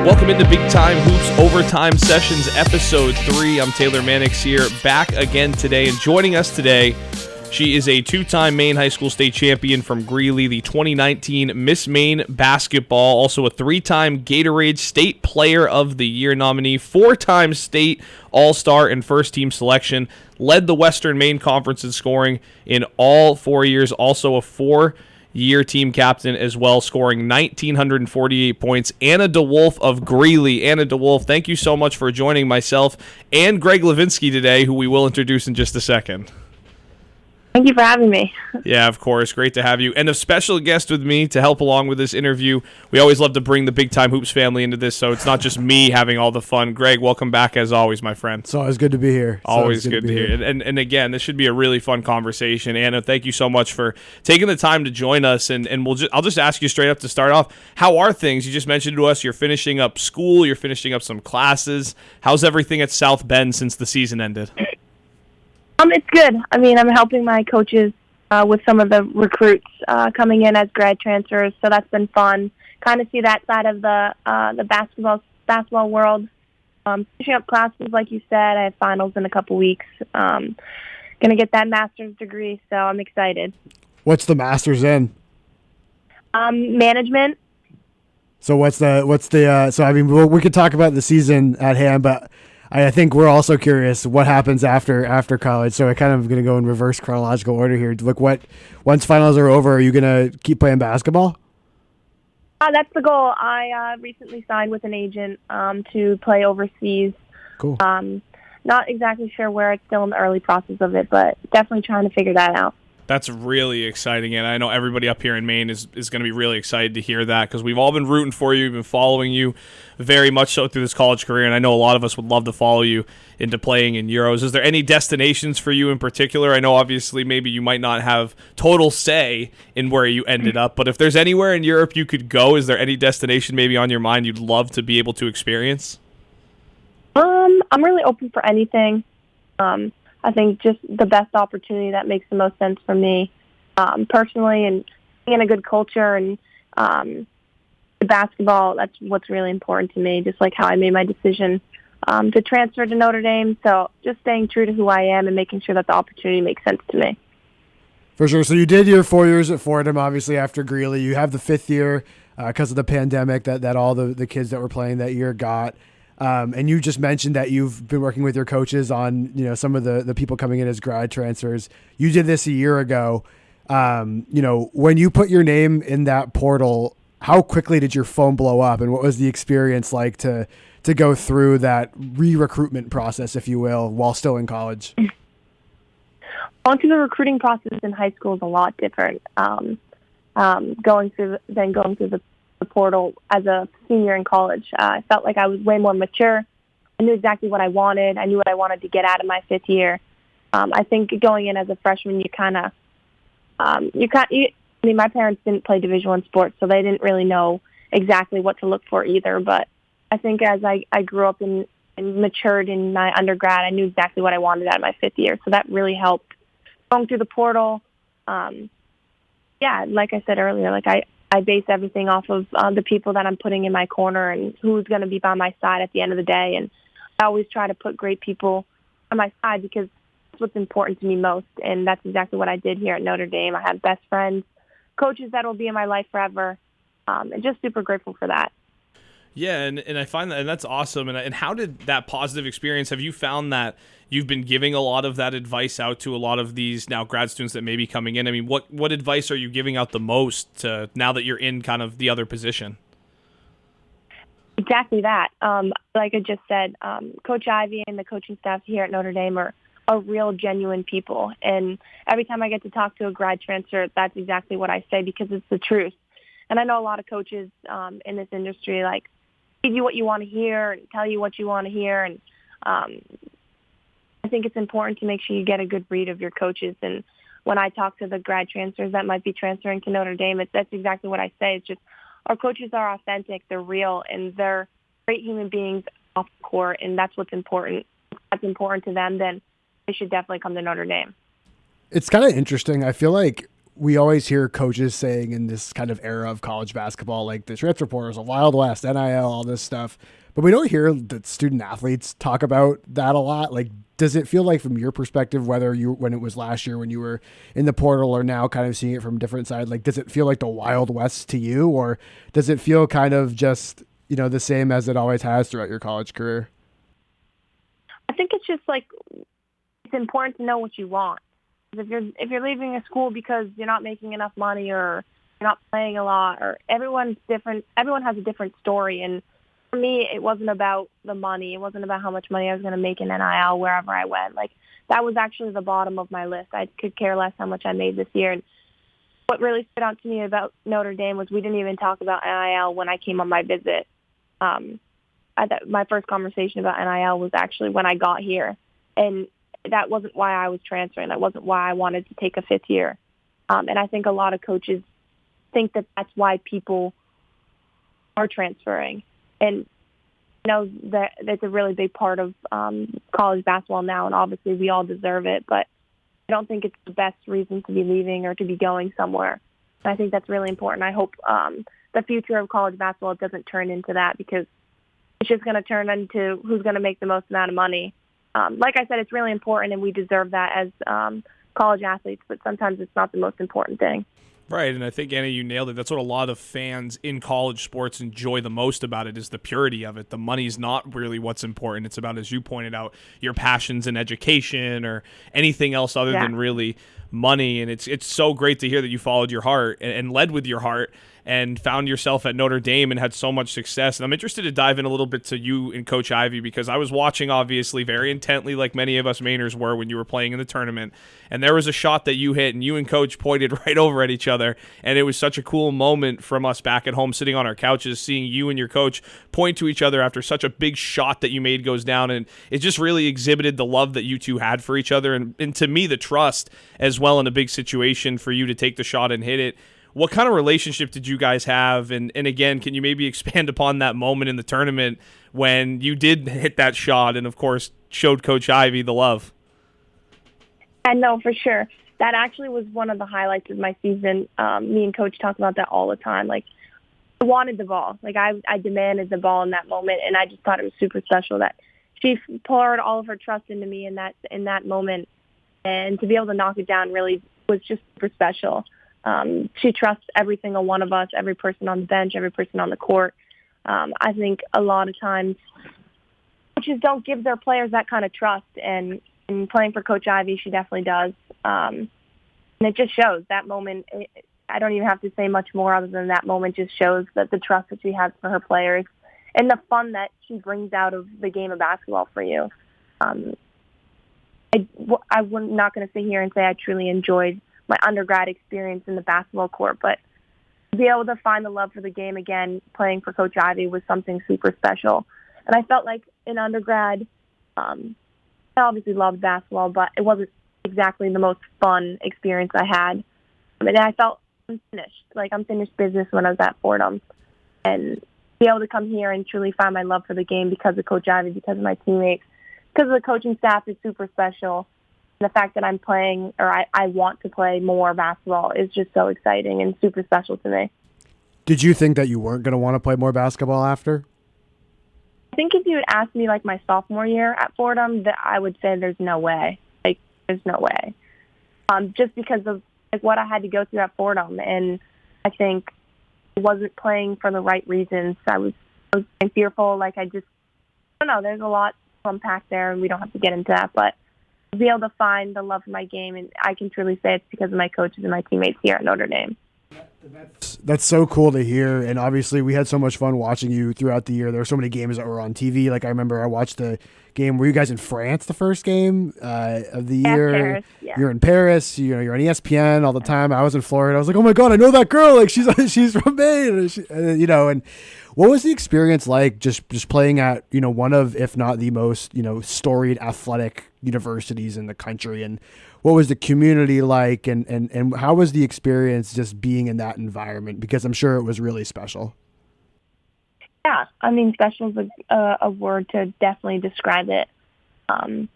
Welcome into Big Time Hoops Overtime Sessions, Episode 3. I'm Taylor Mannix here, back again today, and joining us today, she is a two-time Maine High School state champion from Greeley, the 2019 Miss Maine basketball, also a three-time Gatorade State Player of the Year nominee, four-time state All-Star and first-team selection, led the Western Maine Conference in scoring in all 4 years, also a four-year team captain as well, scoring 1,948 points. Anna DeWolfe of Greeley. Anna DeWolfe, thank you so much for joining myself and Greg Levinsky today, who we will introduce in just a second. Thank you for having me. Yeah, of course. Great to have you. And a special guest with me to help along with this interview. We always love to bring the Big Time Hoops family into this, so it's not just me having all the fun. Greg, welcome back as always, my friend. It's always good to be here. Always good to hear. And again, this should be a really fun conversation. Anna, thank you so much for taking the time to join us. And I'll just ask you straight up to start off, how are things? You just mentioned to us you're finishing up school, you're finishing up some classes. How's everything at South Bend since the season ended? It's good. I mean, I'm helping my coaches with some of the recruits coming in as grad transfers, so that's been fun. Kind of see that side of the basketball world. Finishing up classes, like you said. I have finals in a couple weeks. Gonna get that master's degree, so I'm excited. What's the master's in? Management. So so I mean, we could talk about the season at hand, but I think we're also curious what happens after college. So I kind of going to go in reverse chronological order here. Look, once finals are over, are you going to keep playing basketball? That's the goal. I recently signed with an agent to play overseas. Cool. Not exactly sure where. It's still in the early process of it, but definitely trying to figure that out. That's really exciting, and I know everybody up here in Maine is going to be really excited to hear that because we've all been rooting for you. We've been following you very much so through this college career, and I know a lot of us would love to follow you into playing in Euros. Is there any destinations for you in particular? I know obviously maybe you might not have total say in where you ended up, but if there's anywhere in Europe you could go, is there any destination maybe on your mind you'd love to be able to experience? I'm really open for anything. I think just the best opportunity that makes the most sense for me personally, and being in a good culture and the basketball, that's what's really important to me, just like how I made my decision to transfer to Notre Dame. So just staying true to who I am and making sure that the opportunity makes sense to me. For sure. So you did your 4 years at Fordham, obviously, after Greeley. You have the fifth year because of the pandemic that all the kids that were playing that year got. And you just mentioned that you've been working with your coaches on, some of the people coming in as grad transfers. You did this a year ago. When you put your name in that portal, how quickly did your phone blow up, and what was the experience like to go through that re-recruitment process, if you will, while still in college? Going through the recruiting process in high school is a lot different. Going through the portal as a senior in college. I felt like I was way more mature. I knew exactly what I wanted. I knew what I wanted to get out of my fifth year. I think going in as a freshman, my parents didn't play Division I sports, so they didn't really know exactly what to look for either. But I think as I grew up and matured in my undergrad, I knew exactly what I wanted out of my fifth year. So that really helped. Going through the portal, like I said earlier, I base everything off of the people that I'm putting in my corner and who's going to be by my side at the end of the day. And I always try to put great people on my side because that's what's important to me most. And that's exactly what I did here at Notre Dame. I have best friends, coaches that will be in my life forever, and just super grateful for that. Yeah, and I find that, and that's awesome. And how did that positive experience, have you found that you've been giving a lot of that advice out to a lot of these now grad students that may be coming in? I mean, what advice are you giving out the most to, now that you're in kind of the other position? Exactly that. Like I just said, Coach Ivy and the coaching staff here at Notre Dame are real, genuine people. And every time I get to talk to a grad transfer, that's exactly what I say because it's the truth. And I know a lot of coaches in this industry, give you what you want to hear and tell you what you want to hear. And I think it's important to make sure you get a good read of your coaches. And when I talk to the grad transfers that might be transferring to Notre Dame, that's exactly what I say. It's just our coaches are authentic, they're real, and they're great human beings off the court, and that's what's important. If that's important to them, then they should definitely come to Notre Dame. It's kind of interesting. I feel like we always hear coaches saying in this kind of era of college basketball, like the transfer portal is a Wild West, NIL, all this stuff. But we don't hear the student athletes talk about that a lot. Like, does it feel like from your perspective, whether when it was last year when you were in the portal or now kind of seeing it from a different side, like, does it feel like the Wild West to you, or does it feel kind of just, the same as it always has throughout your college career? I think it's just like, it's important to know what you want. If you're leaving a school because you're not making enough money or you're not playing a lot, or everyone's different, everyone has a different story. And for me, it wasn't about the money. It wasn't about how much money I was going to make in NIL wherever I went. Like, that was actually the bottom of my list. I could care less how much I made this year. And what really stood out to me about Notre Dame was we didn't even talk about NIL when I came on my visit. My first conversation about NIL was actually when I got here. And that wasn't why I was transferring. That wasn't why I wanted to take a fifth year. And I think a lot of coaches think that that's why people are transferring. And that that's a really big part of college basketball now, and obviously we all deserve it, but I don't think it's the best reason to be leaving or to be going somewhere. And I think that's really important. I hope the future of college basketball doesn't turn into that, because it's just going to turn into who's going to make the most amount of money. Like I said, it's really important, and we deserve that as college athletes, but sometimes it's not the most important thing. Right, and I think, Anna, you nailed it. That's what a lot of fans in college sports enjoy the most about it, is the purity of it. The money's not really what's important. It's about, as you pointed out, your passions in education or anything else other than really money. And it's so great to hear that you followed your heart and led with your heart and found yourself at Notre Dame and had so much success. And I'm interested to dive in a little bit to you and Coach Ivey, because I was watching, obviously, very intently, like many of us Mainers were when you were playing in the tournament. And there was a shot that you hit, and you and Coach pointed right over at each other. And it was such a cool moment from us back at home, sitting on our couches, seeing you and your coach point to each other after such a big shot that you made goes down. And it just really exhibited the love that you two had for each other. And to me, the trust as well in a big situation for you to take the shot and hit it. What kind of relationship did you guys have? And again, can you maybe expand upon that moment in the tournament when you did hit that shot and, of course, showed Coach Ivey the love? I know, for sure. That actually was one of the highlights of my season. Me and Coach talk about that all the time. Like, I wanted the ball. Like, I demanded the ball in that moment, and I just thought it was super special that she poured all of her trust into me in that moment. And to be able to knock it down really was just super special. She trusts every single one of us, every person on the bench, every person on the court. I think a lot of times coaches don't give their players that kind of trust, and in playing for Coach Ivey, she definitely does. And it just shows that moment. I don't even have to say much more other than that moment just shows that the trust that she has for her players and the fun that she brings out of the game of basketball for you. I'm not going to sit here and say I truly enjoyed my undergrad experience in the basketball court, but to be able to find the love for the game again, playing for Coach Ivey, was something super special. And I felt like in undergrad, I obviously loved basketball, but it wasn't exactly the most fun experience I had. And I felt unfinished, like unfinished business when I was at Fordham. And be able to come here and truly find my love for the game because of Coach Ivey, because of my teammates, because of the coaching staff is super special. The fact that I'm playing, or I want to play more basketball, is just so exciting and super special to me. Did you think that you weren't going to want to play more basketball after? I think if you had asked me like my sophomore year at Fordham, that I would say there's no way. Like, there's no way. Just because of like what I had to go through at Fordham, and I think I wasn't playing for the right reasons. I was fearful. Like, I don't know. There's a lot to unpack there, and we don't have to get into that, but to be able to find the love for my game, and I can truly say it's because of my coaches and my teammates here at Notre Dame. That's so cool to hear, and obviously we had so much fun watching you throughout the year. There were so many games that were on TV. Like, I remember I watched the game. Were you guys in France the first game of the year? Paris, yeah. You're in Paris. You're on ESPN all the time. I was in Florida. I was like, oh my god, I know that girl. Like, she's from Maine. And what was the experience like just playing at one of, if not the most storied athletic universities in the country? And what was the community like, and how was the experience just being in that environment? Because I'm sure it was really special. Yeah, I mean, special is a word to definitely describe it. Sometimes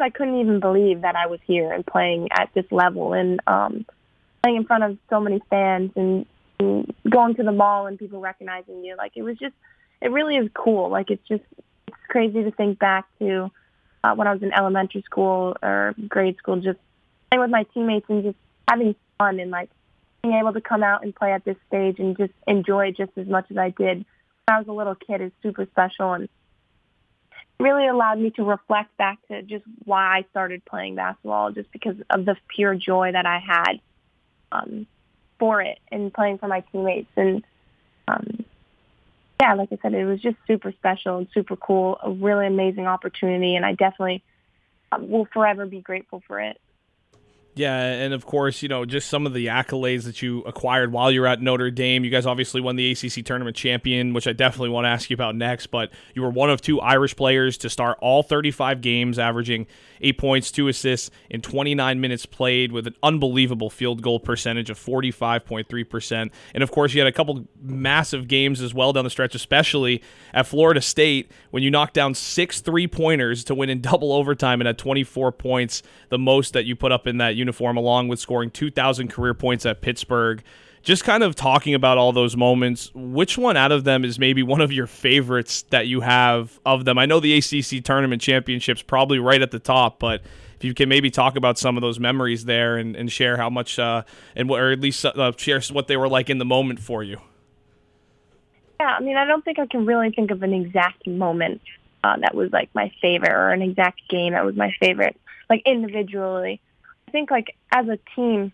I couldn't even believe that I was here and playing at this level. And playing in front of so many fans and going to the mall and people recognizing you. Like, it really is cool. Like, it's crazy to think back to when I was in elementary school or grade school, just playing with my teammates and just having fun and, like, being able to come out and play at this stage and just enjoy it just as much as I did when I was a little kid is super special, and really allowed me to reflect back to just why I started playing basketball, just because of the pure joy that I had for it and playing for my teammates. And yeah, like I said, it was just super special and super cool, a really amazing opportunity, and I definitely will forever be grateful for it. Yeah, and of course, just some of the accolades that you acquired while you were at Notre Dame. You guys obviously won the ACC tournament champion, which I definitely want to ask you about next, but you were one of 2 Irish players to start all 35 games, averaging 8 points, 2 assists in 29 minutes played with an unbelievable field goal percentage of 45.3%. And of course, you had a couple massive games as well down the stretch, especially at Florida State when you knocked down 6 3-pointers to win in double overtime and had 24 points, the most that you put up in that uniform, along with scoring 2,000 career points at Pittsburgh. Just kind of talking about all those moments, which one out of them is maybe one of your favorites that you have of them? I know the ACC tournament championship's probably right at the top, but if you can maybe talk about some of those memories there and share how much, or at least share what they were like in the moment for you. Yeah, I mean, I don't think I can really think of an exact moment that was like my favorite, or an exact game that was my favorite, like individually. I think, like, as a team,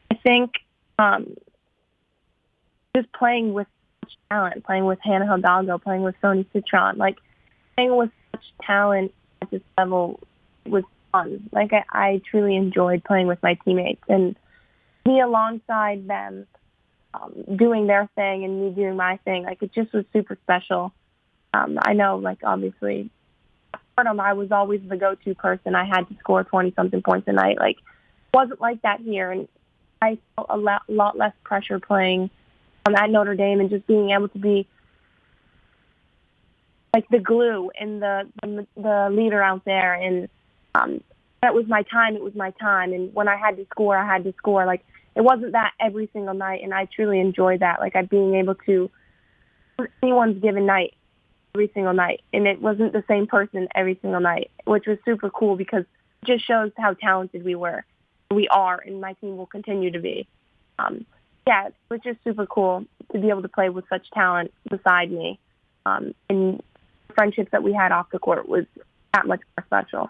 I think just playing with such talent, playing with Hannah Hidalgo, playing with Sony Citron, like, playing with such talent at this level was fun. Like, I truly enjoyed playing with my teammates, and be alongside them doing their thing and me doing my thing. Like, it just was super special. I know, like, obviously, I was always the go-to person. I had to score 20-something points a night. Like, it wasn't like that here, and I felt a lot less pressure playing at Notre Dame and just being able to be like the glue and the leader out there. And that was my time. It was my time. And when I had to score, I had to score. Like, it wasn't that every single night, and I truly enjoyed that. Like, being able to anyone's given night every single night, and it wasn't the same person every single night, which was super cool because it just shows how talented we are, and my team will continue to be. Yeah, it was just super cool to be able to play with such talent beside me, and the friendships that we had off the court was that much more special.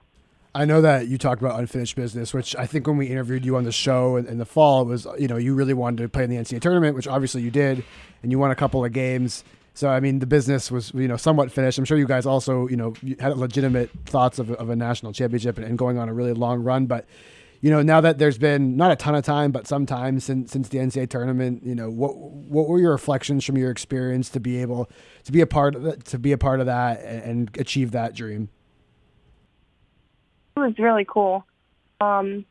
I know that you talked about unfinished business, which I think when we interviewed you on the show in the fall, it was, you really wanted to play in the NCAA tournament, which obviously you did, and you won a couple of games. So, I mean, the business was, somewhat finished. I'm sure you guys also, you had legitimate thoughts of a national championship and going on a really long run. But, now that there's been not a ton of time, but some time since the NCAA tournament, what were your reflections from your experience to be able to be a part of that and achieve that dream? It was really cool. I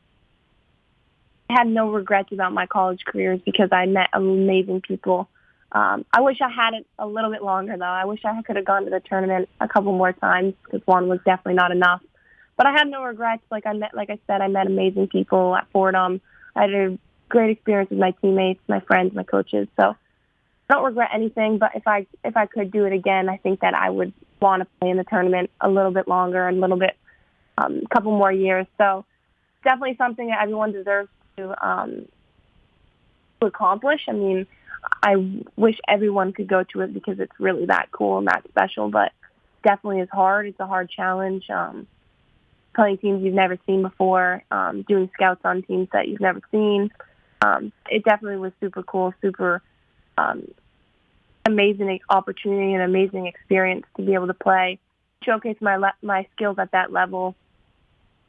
had no regrets about my college careers because I met amazing people. I wish I had it a little bit longer, though. I wish I could have gone to the tournament a couple more times because one was definitely not enough. But I had no regrets. Like I met amazing people at Fordham. I had a great experience with my teammates, my friends, my coaches. So I don't regret anything. But if I could do it again, I think that I would want to play in the tournament a little bit longer, and a little bit, a couple more years. So definitely something that everyone deserves to accomplish. I mean, I wish everyone could go to it because it's really that cool and that special, but definitely is hard. It's a hard challenge. Playing teams you've never seen before, doing scouts on teams that you've never seen. It definitely was super cool, super amazing opportunity and amazing experience to be able to play, showcase my skills at that level.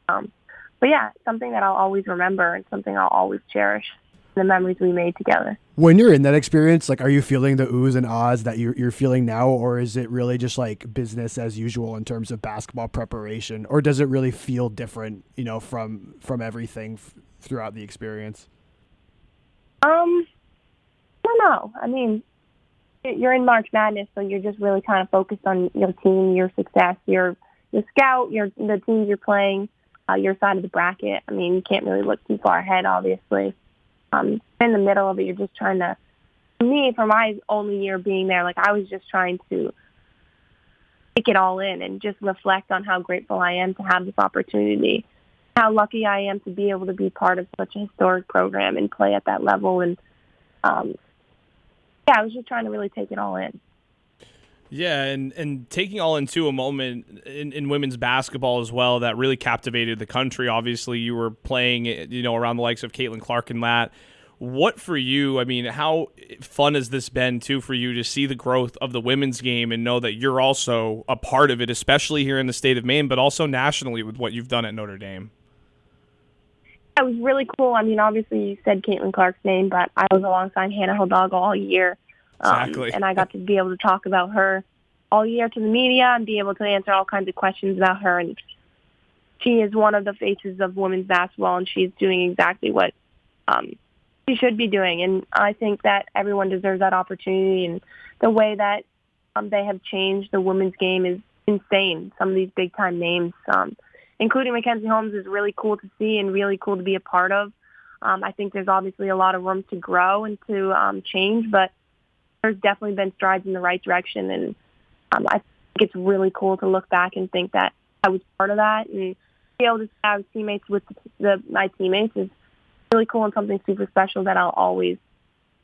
But yeah, something that I'll always remember and something I'll always cherish, the memories we made together. When you're in that experience, like, are you feeling the oohs and ahs that you're feeling now, or is it really just like business as usual in terms of basketball preparation, or does it really feel different, from everything throughout the experience? I don't know. I mean, you're in March Madness, so you're just really kind of focused on your team, your success, your scout, the teams you're playing. your side of the bracket. I mean, you can't really look too far ahead, obviously. In the middle of it, you're just trying to, for me, for my only year being there, like I was just trying to take it all in and just reflect on how grateful I am to have this opportunity, how lucky I am to be able to be part of such a historic program and play at that level. And I was just trying to really take it all in. Yeah, and taking all into a moment in women's basketball as well that really captivated the country. Obviously, you were playing, around the likes of Caitlin Clark and that. What for you, I mean, how fun has this been, too, for you to see the growth of the women's game and know that you're also a part of it, especially here in the state of Maine, but also nationally with what you've done at Notre Dame? It was really cool. I mean, obviously, you said Caitlin Clark's name, but I was alongside Hannah Hildog all year. Exactly. And I got to be able to talk about her all year to the media and be able to answer all kinds of questions about her. And she is one of the faces of women's basketball, and she's doing exactly what she should be doing. And I think that everyone deserves that opportunity. And the way that they have changed the women's game is insane. Some of these big-time names, including Mackenzie Holmes, is really cool to see and really cool to be a part of. I think there's obviously a lot of room to grow and to change, but there's definitely been strides in the right direction. And I think it's really cool to look back and think that I was part of that, and be able to have teammates with my teammates is really cool and something super special that I'll always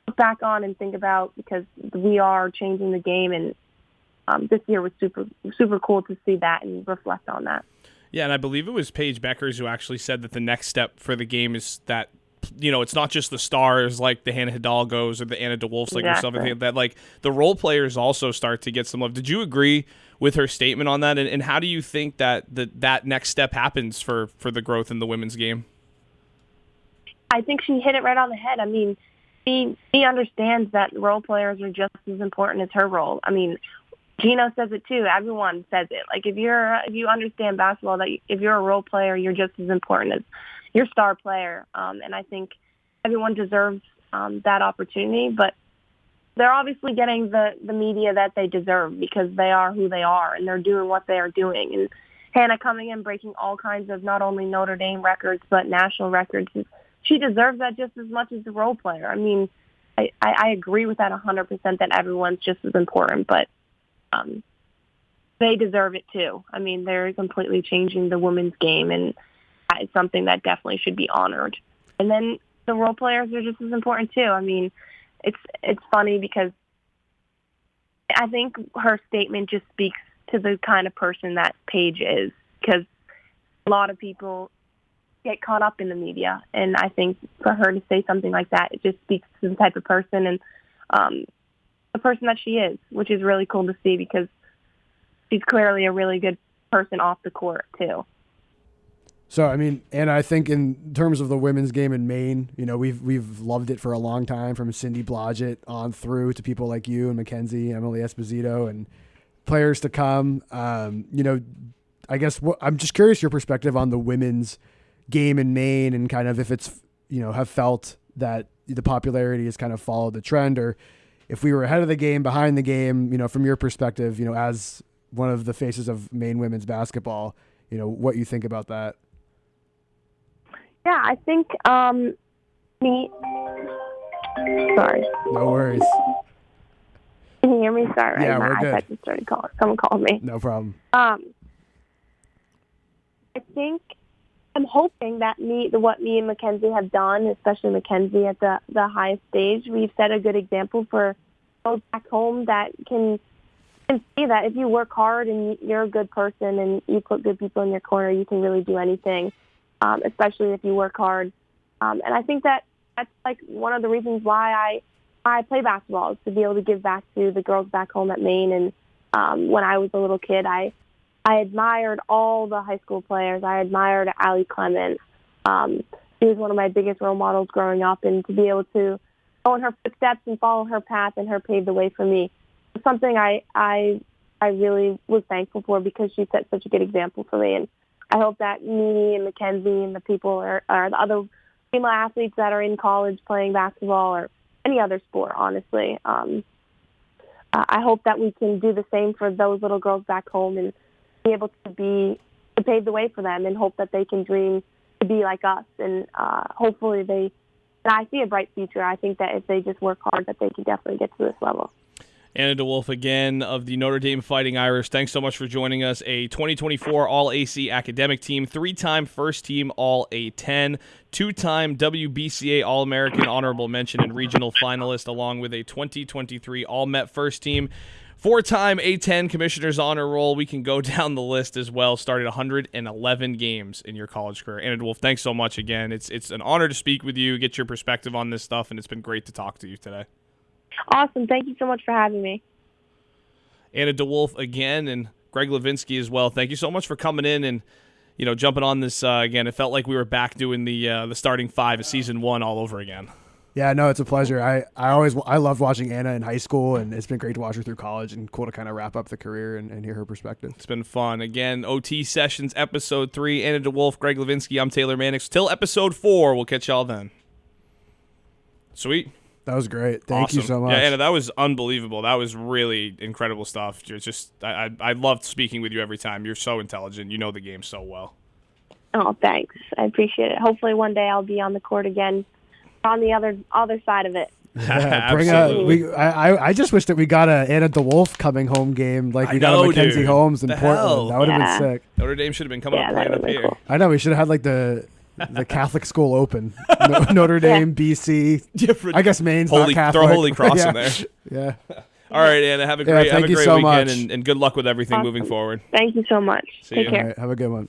look back on and think about, because we are changing the game, and this year was super, super cool to see that and reflect on that. Yeah, and I believe it was Paige Beckers who actually said that the next step for the game is that, it's not just the stars like the Hannah Hidalgos or the Anna DeWolfes, like yourself, and that like the role players also start to get some love. Did you agree with her statement on that? And how do you think that that next step happens for the growth in the women's game? I think she hit it right on the head. I mean, she understands that role players are just as important as her role. I mean, Gino says it too. Everyone says it. Like if you understand basketball, that if you're a role player, you're just as important as your star player. And I think everyone deserves that opportunity, but they're obviously getting the media that they deserve because they are who they are and they're doing what they are doing. And Hannah coming in, breaking all kinds of not only Notre Dame records, but national records. She deserves that just as much as the role player. I mean, I agree with that 100% that everyone's just as important, but they deserve it too. I mean, they're completely changing the women's game, and it's something that definitely should be honored. And then the role players are just as important too. I mean, it's funny because I think her statement just speaks to the kind of person that Paige is, because a lot of people get caught up in the media, and I think for her to say something like that, it just speaks to the type of person and the person that she is, which is really cool to see because she's clearly a really good person off the court too. So, I mean, and I think in terms of the women's game in Maine, we've loved it for a long time, from Cindy Blodgett on through to people like you and Mackenzie, Emily Esposito, and players to come. I guess I'm just curious your perspective on the women's game in Maine, and kind of if it's, have felt that the popularity has kind of followed the trend, or if we were ahead of the game, behind the game, from your perspective, as one of the faces of Maine women's basketball, what you think about that. Yeah, I think sorry. No worries. Can you hear me? Sorry, yeah, my we're good. iPad just started calling. Someone called me. No problem. I think I'm hoping that what me and Mackenzie have done, especially Mackenzie at the highest stage, we've set a good example for those back home that can see that if you work hard and you're a good person and you put good people in your corner, you can really do anything, especially if you work hard. And I think that's like one of the reasons why I play basketball, is to be able to give back to the girls back home at Maine. And when I was a little kid, I admired all the high school players. I admired Allie Clement. She was one of my biggest role models growing up, and to be able to go in her footsteps and follow her path and her pave the way for me was something I really was thankful for, because she set such a good example for me. And I hope that me and Mackenzie and the people or the other female athletes that are in college playing basketball or any other sport, honestly, I hope that we can do the same for those little girls back home and be able to be pave the way for them and hope that they can dream to be like us. And hopefully and I see a bright future. I think that if they just work hard, that they can definitely get to this level. Anna DeWolfe again of the Notre Dame Fighting Irish. Thanks so much for joining us. A 2024 All-AC academic team, 3-time first-team All-A10, 2-time WBCA All-American honorable mention and regional finalist, along with a 2023 All-Met first team, 4-time A10 Commissioner's Honor Roll. We can go down the list as well. Started 111 games in your college career. Anna DeWolfe, thanks so much again. It's an honor to speak with you, get your perspective on this stuff, and it's been great to talk to you today. Awesome. Thank you so much for having me. Anna DeWolfe again, and Greg Levinsky as well. Thank you so much for coming in and jumping on this again. It felt like we were back doing the starting five of season 1 all over again. Yeah, no, it's a pleasure. I loved watching Anna in high school, and it's been great to watch her through college and cool to kind of wrap up the career and hear her perspective. It's been fun. Again, OT Sessions, Episode 3, Anna DeWolfe, Greg Levinsky, I'm Taylor Mannix. Till Episode 4, we'll catch y'all then. Sweet. That was great. Thank you so much. Yeah, Anna, that was unbelievable. That was really incredible stuff. You're just, I loved speaking with you every time. You're so intelligent. You know the game so well. Oh, thanks. I appreciate it. Hopefully one day I'll be on the court again on the other side of it. Yeah, I just wish that we got a Anna DeWolfe coming home game like we got a Mackenzie Holmes in Portland. Hell? That would have been sick. Notre Dame should have been coming up playing up here. Cool. I know. We should have had like the Catholic School Open. Notre Dame, BC. I guess Maine's not Catholic. Throw Holy Cross in there. Yeah. All right, Anna. Have a great so weekend much. and good luck with everything moving forward. Thank you so much. See Take you. care. All right, have a good one.